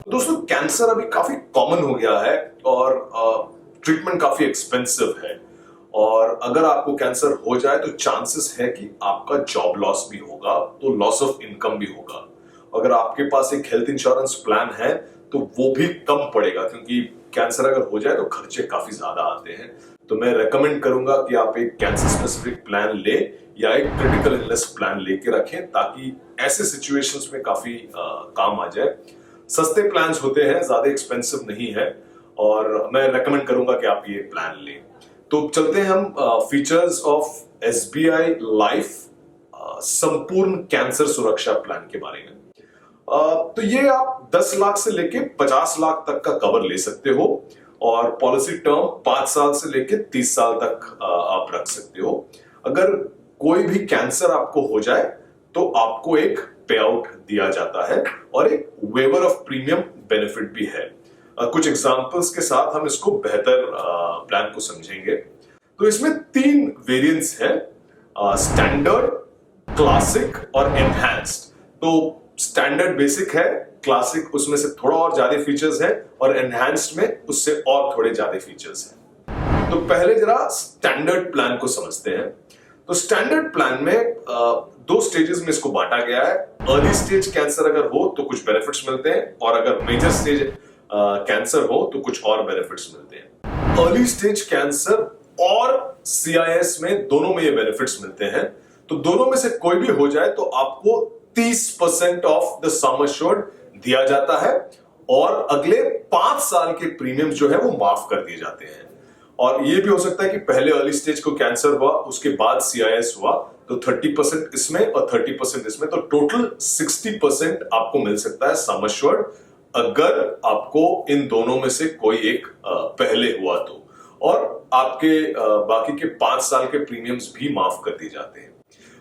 दोस्तों कैंसर अभी काफी कॉमन हो गया है और ट्रीटमेंट काफी एक्सपेंसिव है। और अगर आपको कैंसर हो जाए तो चांसेस है कि आपका जॉब लॉस भी होगा, तो लॉस ऑफ इनकम भी होगा। अगर आपके पास एक हेल्थ इंश्योरेंस प्लान है तो वो भी कम पड़ेगा, क्योंकि कैंसर अगर हो जाए तो खर्चे काफी ज्यादा आते हैं। तो मैं रेकमेंड करूंगा कि आप एक कैंसर स्पेसिफिक प्लान ले या एक क्रिटिकल इलनेस प्लान लेके रखें, ताकि ऐसे सिचुएशंस में काफी काम आ जाए। सस्ते प्लान्स होते हैं, ज्यादा एक्सपेंसिव नहीं है, और मैं रेकमेंड करूंगा कि आप ये प्लान लें। तो चलते हैं हम फीचर्स ऑफ एसबीआई लाइफ संपूर्ण कैंसर सुरक्षा प्लान के बारे में। तो ये आप 10 लाख से लेके 50 लाख तक का कवर ले सकते हो, और पॉलिसी टर्म 5 साल से लेके 30 साल तक आप रख सकते हो। अगर कोई भी कैंसर आपको हो जाए तो आपको एक पे आउट दिया जाता है और एक वेवर ऑफ प्रीमियम बेनिफिट भी है। कुछ एग्जांपल्स के साथ हम इसको बेहतर प्लान को समझेंगे। तो इसमें 3 वेरिएंट्स हैं, स्टैंडर्ड, क्लासिक और एनहांस्ड। तो स्टैंडर्ड बेसिक है, क्लासिक उसमें से थोड़ा और ज्यादा फीचर्स है, और एनहांस्ड में उससे और थोड़े ज्यादा फीचर्स हैं। तो पहले जरा स्टैंडर्ड प्लान को समझते हैं। तो स्टैंडर्ड प्लान में 2 स्टेजेस में इसको बांटा गया है। अर्ली स्टेज कैंसर अगर हो तो कुछ बेनिफिट्स मिलते हैं, और अगर मेजर स्टेज कैंसर हो तो कुछ और बेनिफिट्स मिलते हैं। अर्ली स्टेज कैंसर और सीआईएस में दोनों में ये बेनिफिट्स मिलते हैं। तो दोनों में से कोई भी हो जाए तो आपको 30% ऑफ द सम अश्योर्ड दिया जाता है, और अगले 5 साल के प्रीमियम जो है वो माफ कर दिए जाते हैं। और ये भी हो सकता है कि पहले अर्ली स्टेज को कैंसर हुआ, उसके बाद सीआईएस हुआ, तो 30% इसमें और 30% इसमें, तो टोटल 60% आपको मिल सकता है सम अश्योर्ड, अगर आपको इन दोनों में से कोई एक पहले हुआ तो। और आपके बाकी के 5 साल के प्रीमियम्स भी माफ कर दिए जाते हैं।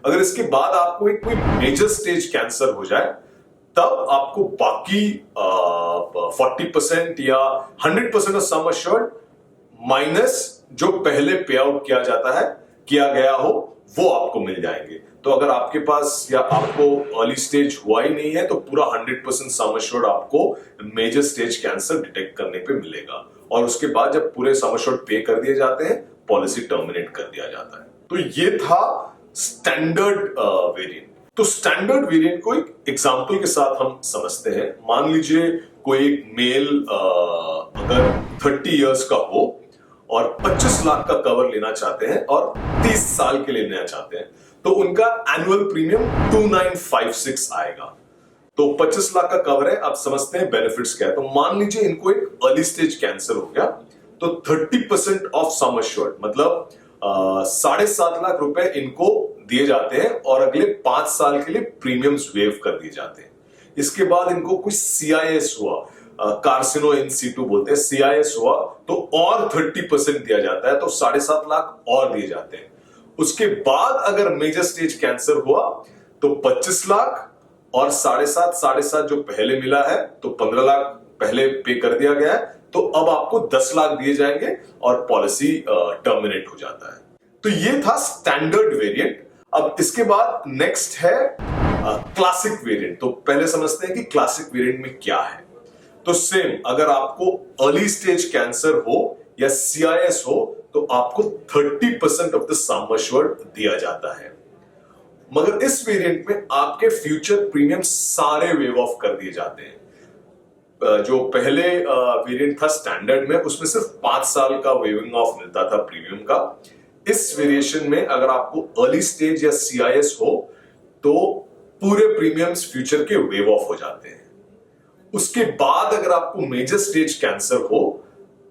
अगर इसके बाद आपको एक कोई मेजर स्टेज कैंसर हो जाए, तब आपको बाकी 40% या 100% ऑफ सम अश्योर्ड माइनस जो पहले पे आउट किया गया हो वो आपको मिल जाएंगे। तो अगर आपके पास या आपको अर्ली स्टेज हुआ ही नहीं है तो पूरा 100% सम अश्योर्ड आपको मेजर स्टेज कैंसर डिटेक्ट करने पे मिलेगा, और उसके बाद जब पूरे सम अश्योर्ड पे कर दिए जाते हैं, पॉलिसी टर्मिनेट कर दिया जाता है। तो ये था स्टैंडर्ड वेरिएंट। तो स्टैंडर्ड वेरिएंट को एक एग्जांपल के साथ हम समझते हैं। मान लीजिए कोई एक मेल अगर 30 इयर्स का हो और 25 लाख का कवर लेना चाहते हैं और 30 साल के लिए लेना चाहते हैं, तो उनका एनुअल प्रीमियम 2956 आएगा। तो 25 लाख का कवर है। अब समझते हैं बेनिफिट्स क्या है। तो मान लीजिए इनको एक अर्ली स्टेज कैंसर हो गया, तो 30% ऑफ सम अश्योर्ड मतलब 7.5 लाख रुपए इनको दिए जाते हैं, और अगले 5 साल के लिए प्रीमियम्स वेव कर दिए जाते हैं। इसके बाद इनको कुछ सीआईएस हुआ, कार्सिनो इन सीटू बोलते हैं, सीआईएस हुआ तो और 30% दिया जाता है, तो 7.5 लाख और दिए जाते हैं। उसके बाद अगर मेजर स्टेज कैंसर हुआ तो 25 लाख और 7.5 जो पहले मिला है, तो 15 लाख पहले पे कर दिया गया है, तो अब आपको 10 लाख दिए जाएंगे और पॉलिसी टर्मिनेट हो जाता है। तो ये था स्टैंडर्ड वेरिएंट। अब इसके बाद नेक्स्ट है क्लासिक वेरिएंट। तो पहले समझते हैं कि क्लासिक वेरिएंट में क्या है। तो सेम, अगर आपको अर्ली स्टेज कैंसर हो या सीआईएस हो तो आपको 30% ऑफ द सम अश्योर्ड दिया जाता है, मगर इस वेरिएंट में आपके फ्यूचर प्रीमियम सारे वेव ऑफ कर दिए जाते हैं। जो पहले वेरिएंट था स्टैंडर्ड में, उसमें सिर्फ 5 साल का वेविंग ऑफ मिलता था प्रीमियम का। इस वेरिएशन में अगर आपको अर्ली स्टेज या सीआईएस हो तो पूरे प्रीमियम्स फ्यूचर के वेव ऑफ हो जाते हैं। उसके बाद अगर आपको मेजर स्टेज कैंसर हो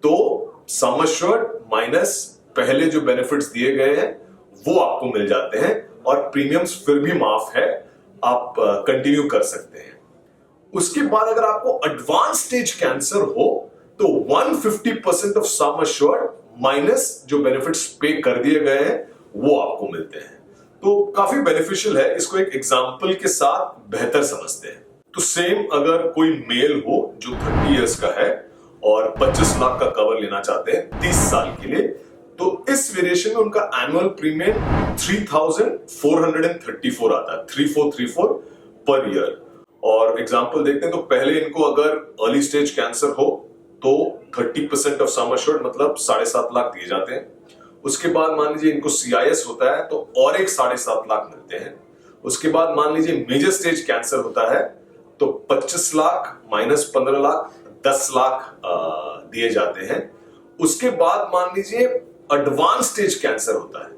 तो सम अश्योर्ड माइनस पहले जो बेनिफिट्स दिए गए हैं वो आपको मिल जाते हैं, और प्रीमियम्स फिर भी माफ है, आप कंटिन्यू कर सकते हैं। उसके बाद अगर आपको एडवांस स्टेज कैंसर हो तो 150% ऑफ सम अश्योर्ड माइनस जो बेनिफिट्स पे कर दिए गए हैं वो आपको मिलते हैं। तो काफी बेनिफिशियल है। इसको एक एग्जांपल के साथ बेहतर समझते हैं। तो सेम, अगर कोई मेल हो जो 30 इयर्स का है और 25 लाख का कवर लेना चाहते हैं 30 साल के लिए, तो इस वेरिएशन में उनका एनुअल प्रीमियम 3434 आता है, 3434 पर ईयर। और एग्जाम्पल देखते हैं तो पहले इनको अगर अर्ली स्टेज कैंसर हो तो 30% ऑफ सम एश्योर्ड मतलब 7.5 लाख दिए जाते हैं। उसके बाद मान लीजिए इनको CIS होता है तो और एक 7.5 लाख मिलते हैं। उसके बाद मान लीजिए मेजर स्टेज कैंसर होता है तो 25 लाख माइनस 15 लाख 10 लाख दिए जाते हैं। उसके बाद मान लीजिए एडवांस स्टेज कैंसर होता है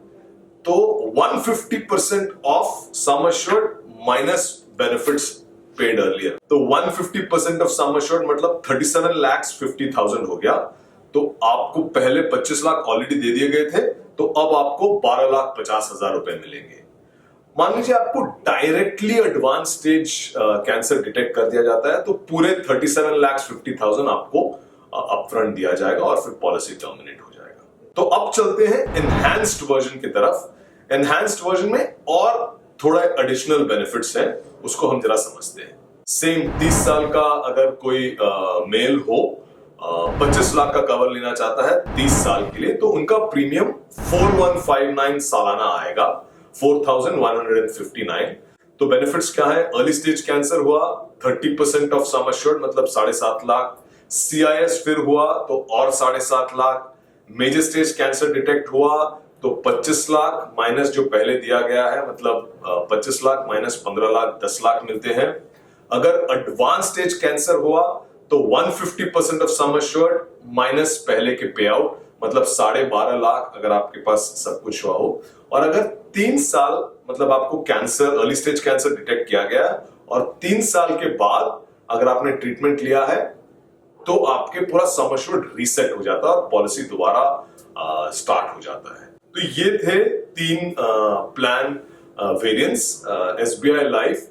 तो 150% of sum assured minus benefits paid earlier. तो 150% ऑफ सम एश्योर्ड मतलब 37,50,000 हो गया। तो आपको पहले 25 लाख ऑलरेडी दे दिए गए थे तो अब आपको 12,50,000 रुपए मिलेंगे। मान लीजिए आपको directly advance stage cancer detect कर दिया जाता है तो पूरे 37,50,000 आपको अपफ्रंट दिया जाएगा और फिर पॉलिसी टर्मिनेट हो जाएगा। तो अब चलते हैं एनहांस्ड वर्जन की तरफ। एनहांस्ड वर्जन में और थोड़ा एडिशनल बेनिफिट्स हैं, उसको हम जरा समझते हैं। सेम 30 साल का अगर कोई मेल हो 25 लाख का कवर लेना चाहता है 30 साल के लिए तो उनका प्रीमियम 4159 सालाना आएगा, 4159। तो बेनिफिट्स क्या है? अर्ली स्टेज कैंसर हुआ 30% ऑफ सम एश्योर्ड मतलब 7.5 लाख। CIS फिर हुआ तो और 7.5 lakh. Major stage cancer detect हुआ तो 25 लाख माइनस जो पहले दिया गया है मतलब 25 लाख माइनस 15 लाख 10 लाख मिलते हैं। अगर एडवांस स्टेज कैंसर हुआ तो 150% ऑफ सम एश्योर्ड माइनस पहले के पे आउट मतलब 12.5 लाख अगर आपके पास सब कुछ हुआ हो। और अगर 3 साल मतलब आपको cancer early stage cancer detect किया गया और 3 साल के बाद अगर आपने ट्रीटमेंट लिया है तो आपके पूरा सम एश्योर्ड रीसेट हो जाता है और पॉलिसी दोबारा स्टार्ट हो जाता है। तो ये थे 3 प्लान वेरिएंट्स SBI लाइफ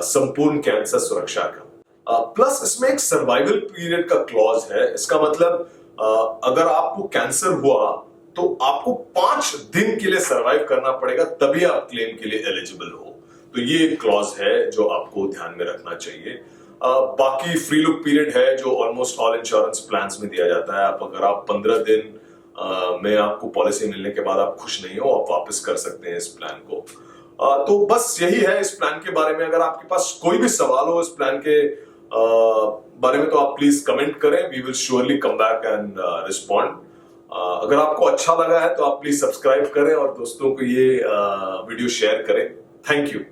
संपूर्ण कैंसर सुरक्षा का। प्लस इसमें एक सर्वाइवल पीरियड का क्लॉज है। इसका मतलब अगर आपको कैंसर हुआ तो आपको 5 दिन के लिए सर्वाइव करना पड़ेगा तभी आप क्लेम के लिए एलिजिबल हो। तो ये एक क्लॉज है जो आपको ध्यान में रखना चाहिए। बाकी फ्री लुक पीरियड है जो ऑलमोस्ट ऑल इंश्योरेंस प्लान्स में दिया जाता है। अगर आप 15 दिन में आपको पॉलिसी मिलने के बाद आप खुश नहीं हो आप वापस कर सकते हैं इस प्लान को। तो बस यही है इस प्लान के बारे में। अगर आपके पास कोई भी सवाल हो इस प्लान के बारे में तो आप प्लीज कमेंट करें, we will surely come back and respond. अगर आपको अच्छा लगा है तो आप प्लीज सब्सक्राइब करें और दोस्तों को ये वीडियो शेयर करें। Thank you.